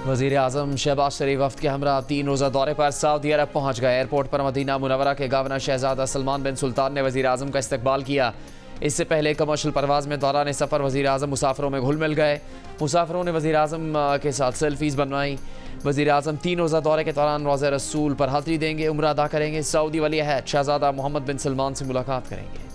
वज़ीर आज़म शहबाज शरीफ वफ़द के हमरा 3 रोज़ा दौरे पर सऊदी अरब पहुँच गए। एयरपोर्ट पर मदीना मुनव्वरा के गवर्नर शहजादा सलमान बिन सुल्तान ने वज़ीर आज़म का इस्तकबाल किया। इससे पहले कमर्शियल परवाज़ में दौरान सफ़र वज़ीर आज़म मुसाफिरों में घुल मिल गए। मुसाफिरों ने वज़ीर आज़म के साथ सेल्फीज़ बनवाई। वज़ीर आज़म 3 रोज़ा दौरे के दौरान रोज़े रसूल पर हाज़री देंगे, उम्रा अदा करेंगे। सऊदी वली अहद शहजादा मोहम्मद बिन सलमान से मुलाकात करेंगे।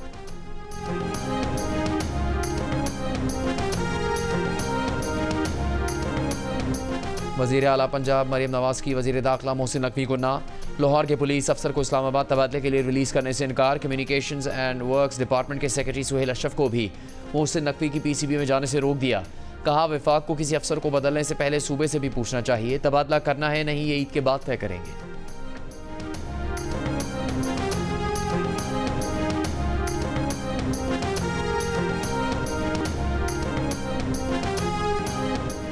वज़ीर आला पंजाब मरीम नवाज़ की वज़ीर दाखिला मोहसिन नकवी को ना। लाहौर के पुलिस अफसर को इस्लामाबाद तबादले के लिए रिलीज़ करने से इनकार। कम्युनिकेशंस एंड वर्क्स डिपार्टमेंट के सेक्रेटरी सुहेल अशरफ को भी मोहसिन नकवी की PCB में जाने से रोक दिया। कहा वफाक को किसी अफसर को बदलने से पहले सूबे से भी पूछना चाहिए। तबादला करना है नहीं, ये ईद के बाद तय करेंगे।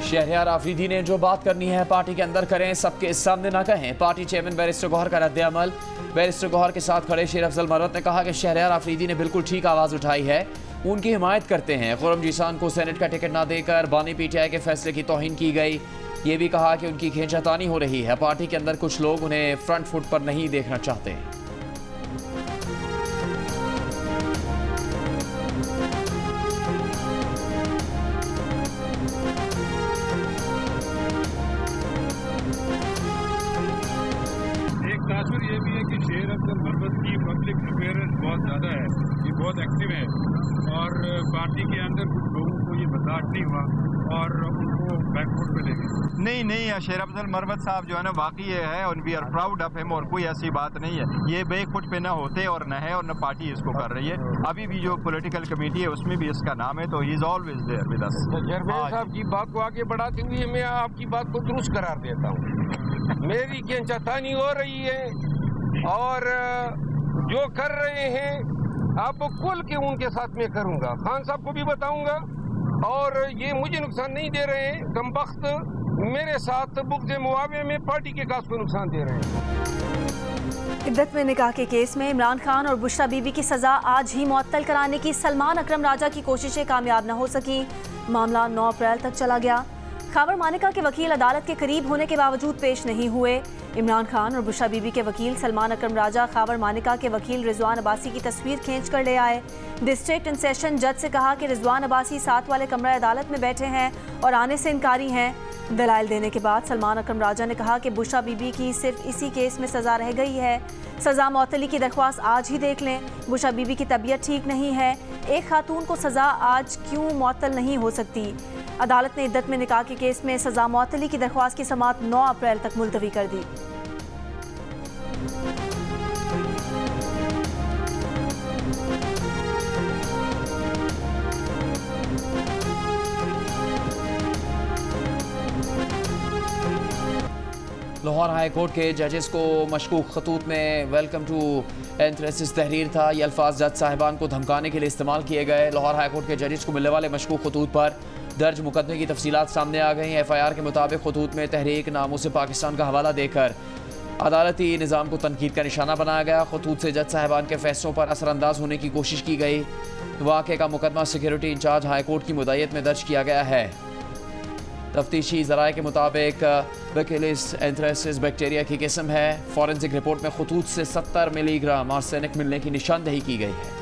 शहरयार आफरीदी ने जो बात करनी है पार्टी के अंदर करें, सबके सामने ना कहें। पार्टी चेयरमैन बैरिस्टर गौहर का रद्द अमल। बैरिस्टर गौहर के साथ खड़े शेर अफजल मरवत ने कहा कि शहरयार आफरीदी ने बिल्कुल ठीक आवाज़ उठाई है, उनकी हिमायत करते हैं। खुर्रम जीसान को सेनेट का टिकट ना देकर बानी PTI के फैसले की तौहीन की गई। ये भी कहा कि उनकी खींचातानी हो रही है। पार्टी के अंदर कुछ लोग उन्हें फ्रंट फुट पर नहीं देखना चाहते। तासुर ये भी है कि शेर अफजल मरवत की पब्लिक अफेयर्स बहुत ज़्यादा है, ये बहुत एक्टिव है और पार्टी के अंदर कुछ लोगों को ये बर्दाश्त नहीं हुआ और उनको बैकफुट पे ले गए। नहीं, शेर अफजल मरवत साहब जो है ना वाकई ये है और we are proud of him और कोई ऐसी बात नहीं है। ये बैकफुट पे ना होते और न है और न पार्टी इसको कर रही है। अभी भी जो पॉलिटिकल कमेटी है उसमें भी इसका नाम है, तो he is always there with us. Chairman साहब की बात को आगे बढ़ाते हुए मैं आपकी बात को दुरुस्त करार देता हूँ। मेरी खींचातानी हो रही है और जो कर रहे हैं आप खुल के उनके साथ में करूंगा, खान साहब को भी बताऊंगा और ये मुझे नुकसान नहीं दे रहे हैं। कमबख्त मेरे साथ बुग़्ज़ मुआवे में पार्टी के काज को नुकसान दे रहे हैं। इद्दत में निकाह के केस में इमरान खान और बुशरा बीबी की सजा आज ही मुअत्तल कराने की सलमान अकरम राजा की कोशिशें कामयाब न हो सकी। मामला 9 अप्रैल तक चला गया। खावर मानिका के वकील अदालत के करीब होने के बावजूद पेश नहीं हुए। इमरान खान और बुशरा बीबी के वकील सलमान अकरम राजा खावर मानिका के वकील रिजवान अब्बासी की तस्वीर खींच कर ले आए। डिस्ट्रिक्ट एंड सेशन जज से कहा कि रिजवान अब्बासी 7 वाले कमरा अदालत में बैठे हैं और आने से इनकारी हैं। दलाइल देने के बाद सलमान अकरम राजा ने कहा कि बुशरा बीबी की सिर्फ इसी केस में सज़ा रह गई है। सज़ा मुअत्तली की दरख्वास्त आज ही देख लें। बुशरा बीबी की तबीयत ठीक नहीं है। एक खातून को सज़ा आज क्यों मुअत्तल नहीं हो सकती? अदालत ने इद्दत में निकाह के केस में सज़ा मुअत्तली की दरख्वास्त की समाअत 9 अप्रैल तक मुलतवी कर दी। लाहौर हाई कोर्ट के जजेस को मशकूक खतूत में वेलकम टू एंथ्रेसिस तहरीर था। ये अल्फाज जज साहिबान को धमकाने के लिए इस्तेमाल किए गए। लाहौर हाई कोर्ट के जजेस को मिलने वाले मशकूक खतूत पर दर्ज मुकदमे की तफसीलात सामने आ गई। FIR के मुताबिक खतूत में तहरीक नामूस पाकिस्तान का हवाला देकर अदालती निज़ाम को तनकीद का निशाना बनाया गया। खतूत से जज साहिबान के फैसलों पर असरअंदाज होने की कोशिश की गई। वाक़े का मुकदमा सिक्योरिटी इंचार्ज हाई कोर्ट की मुद्दत में दर्ज किया गया है। तफ्तीशी ज़राए के मुताबिक बैसिलस एंथ्रेसिस बैक्टीरिया की किस्म है। फॉरेंसिक रिपोर्ट में खतूत से 70 मिलीग्राम आर्सेनिक मिलने की निशानदही की गई है।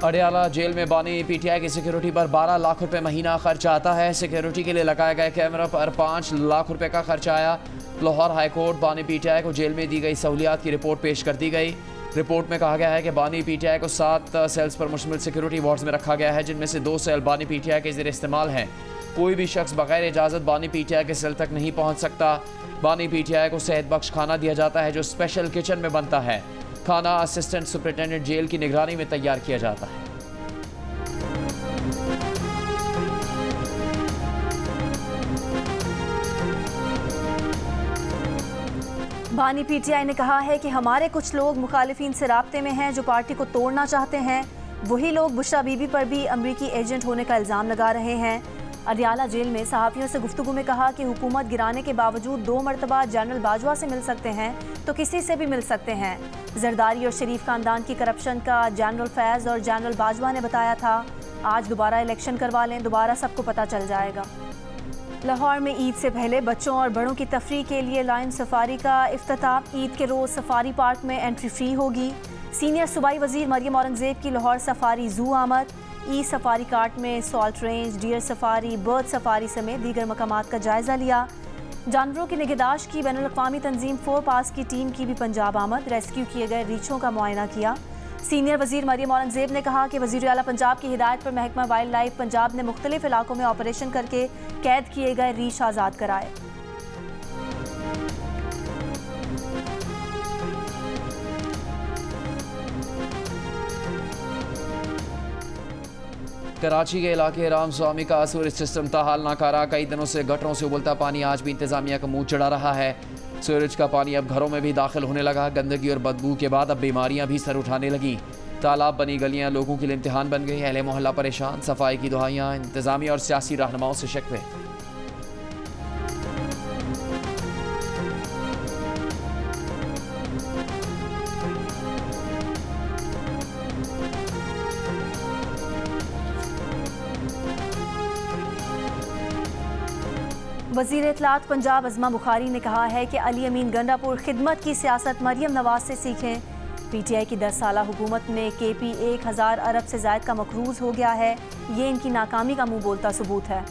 अडियाला जेल में बानी PTI की सिक्योरिटी पर 12 लाख रुपए महीना खर्च आता है। सिक्योरिटी के लिए लगाए गए कैमरा पर 5 लाख रुपए का खर्च आया। लाहौर हाई कोर्ट बानी PTI को जेल में दी गई सहूलियात की रिपोर्ट पेश कर दी गई। रिपोर्ट में कहा गया है कि बानी PTI को 7 सेल्स पर मुश्तमिल सिक्योरिटी वार्ड्स में रखा गया है, जिनमें से 2 सेल बानी PTI के ज़रिए इस्तेमाल हैं। कोई भी शख्स बगैर इजाज़त बानी PTI के सेल तक नहीं पहुँच सकता। बानी PTI को सेहत बख्श खाना दिया जाता है जो स्पेशल किचन में बनता है। खाना असिस्टेंट सुपरिटेंडेंट जेल की निगरानी में तैयार किया जाता है। बानी PTI ने कहा है कि हमारे कुछ लोग मुखालिफिन से राब्ते में हैं जो पार्टी को तोड़ना चाहते हैं। वही लोग बुशरा बीबी पर भी अमरीकी एजेंट होने का इल्ज़ाम लगा रहे हैं। अडियाला जेल में सहाफ़ियों से गुफ्तगू में कहा कि हुकूमत गिराने के बावजूद 2 मरतबा जनरल बाजवा से मिल सकते हैं तो किसी से भी मिल सकते हैं। जरदारी और शरीफ खानदान की करप्शन का जनरल फैज़ और जनरल बाजवा ने बताया था। आज दोबारा इलेक्शन करवा लें, दोबारा सबको पता चल जाएगा। लाहौर में ईद से पहले बच्चों और बड़ों की तफरीह के लिए लाइन सफारी का इफ्तिताह। ईद के रोज़ सफारी पार्क में एंट्री फ्री होगी। सीनियर सूबाई वजीर मरियम औरंगजेब की लाहौर सफारी जू आमद। ई सफारी कार्ट में salt range, deer safari, bird safari समेत दीगर मकामात का जायजा लिया। जानवरों की निगहदाश्त की बैनुल-अक़वामी तंजीम 4 पास की टीम की भी पंजाब आमद। रेस्क्यू किए गए रीछों का मुआयना किया। सीनियर वजीर मरियम औरंगजेब ने कहा कि वजीर आला पंजाब की हिदायत पर महकमा वाइल्ड लाइफ पंजाब ने मुख्तलिफ इलाकों में ऑपरेशन करके कैद किए गए रीछ आज़ाद कराए। कराची के इलाके राम स्वामी का सूरज सिस्टम ताहाल नाकारा। कई दिनों से गटरों से उबलता पानी आज भी इंतजामिया का मुंह चढ़ा रहा है। सूरज का पानी अब घरों में भी दाखिल होने लगा। गंदगी और बदबू के बाद अब बीमारियां भी सर उठाने लगी। तालाब बनी गलियां लोगों के लिए इम्तिहान बन गई। अहले मोहल्ला परेशान, सफाई की दुहाइयां, इंतजामिया और सियासी रहनुमाओं से शिकवे। वज़ीर इत्तलात पंजाब अज़मा बुखारी ने कहा है कि अली अमीन गंडापुर खिदमत की सियासत मरियम नवाज से सीखें। PTI की 10 साला हुकूमत में KP 1000 अरब से ज़ायद का मकरूज़ हो गया है। ये इनकी नाकामी का मुंह बोलता सबूत है।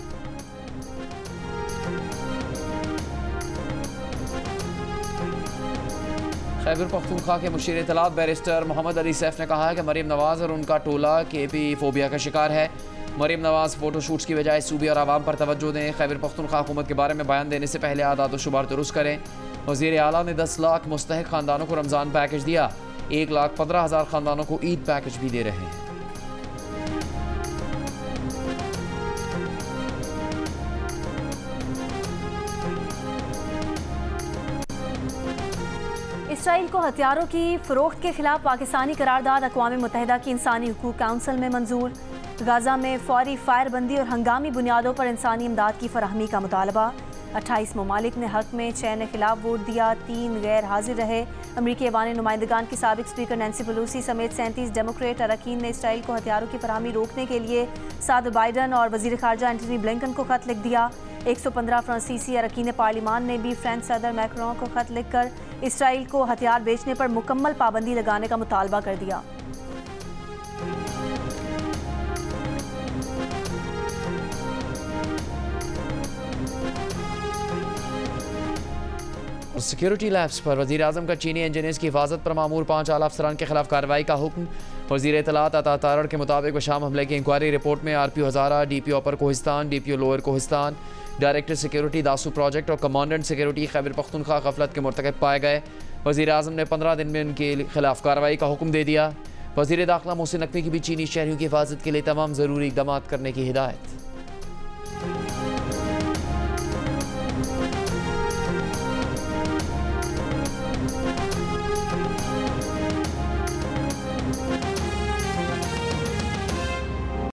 खैबर पख्तूनख्वा के मुशीर इत्तलात बैरिस्टर मोहम्मद अली सैफ ने कहा है कि मरियम नवाज और उनका टोला KP फोबिया का शिकार है। मरियम नवाज फोटोशूट्स की बजाय सूबे और आवाम पर तवज्जो दें। खैबर पख्तूनख्वा हुकूमत के बारे में बयान देने से पहले आदाद व शुमार दुरुस्त करें। वज़ीर आला ने 10 लाख मुस्तहिक खानदानों को रमज़ान पैकेज दिया। 1,15,000 खानदानों को ईद पैकेज भी दे रहे हैं। इसराइल को हथियारों की फ़रोख्त के खिलाफ पाकिस्तानी करारदाद अक़वाम मुत्तहिदा की इंसानी हुकूक काउंसिल में मंजूर। गाज़ा में फौरी फायरबंदी और हंगामी बुनियादों पर इंसानी इमदाद की फराहमी का मुतालबा। 28 ममालिक ने हक में, 6 ने खिलाफ वोट दिया, 3 गैर हाजिर रहे। अमरीकी ऐवान नुमाइंदगान की साबिक स्पीकर नैन्सी पेलोसी समेत 37 डेमोक्रेट अरकान ने इसराइल को हथियारों की फराहमी रोकने के लिए सदर बाइडन और वज़ीर ख़ारजा एंटनी ब्लिंकन को खत लिख दिया। 115 फ्रांसीसी अरकान पार्लिमान ने भी फ्रेंच सदर मैक्रों को खत लिखकर इसराइल को हथियार बेचने पर मुकम्मल पाबंदी लगाने का मुतालबा कर दिया। सिक्योरिटी लैब्स पर वज़ीर आज़म का चीनी इंजीनियर्स की हिफाजत पर मामूर 5 आला अफसरान के खिलाफ कार्रवाई का हुक्म। वज़ीर इत्तलात अता तारड़ के मुताबिक शाम हमले की इंक्वायरी रिपोर्ट में RPO Hazara, DPO upper Kohistan, DPO lower Kohistan, director security Dasu project और कमांडेंट सिक्योरिटी खैबर पख्तूनख्वा गफलत के मुर्तकब पाए गए। वज़ीर आज़म ने 15 दिन में इनके खिलाफ कार्रवाई का हुक्म दे दिया। वज़ीर दाखिला मोहसिन नकवी की भी चीनी शहरियों की हिफाजत के लिए तमाम ज़रूरी इक़दाम करने की हिदायत।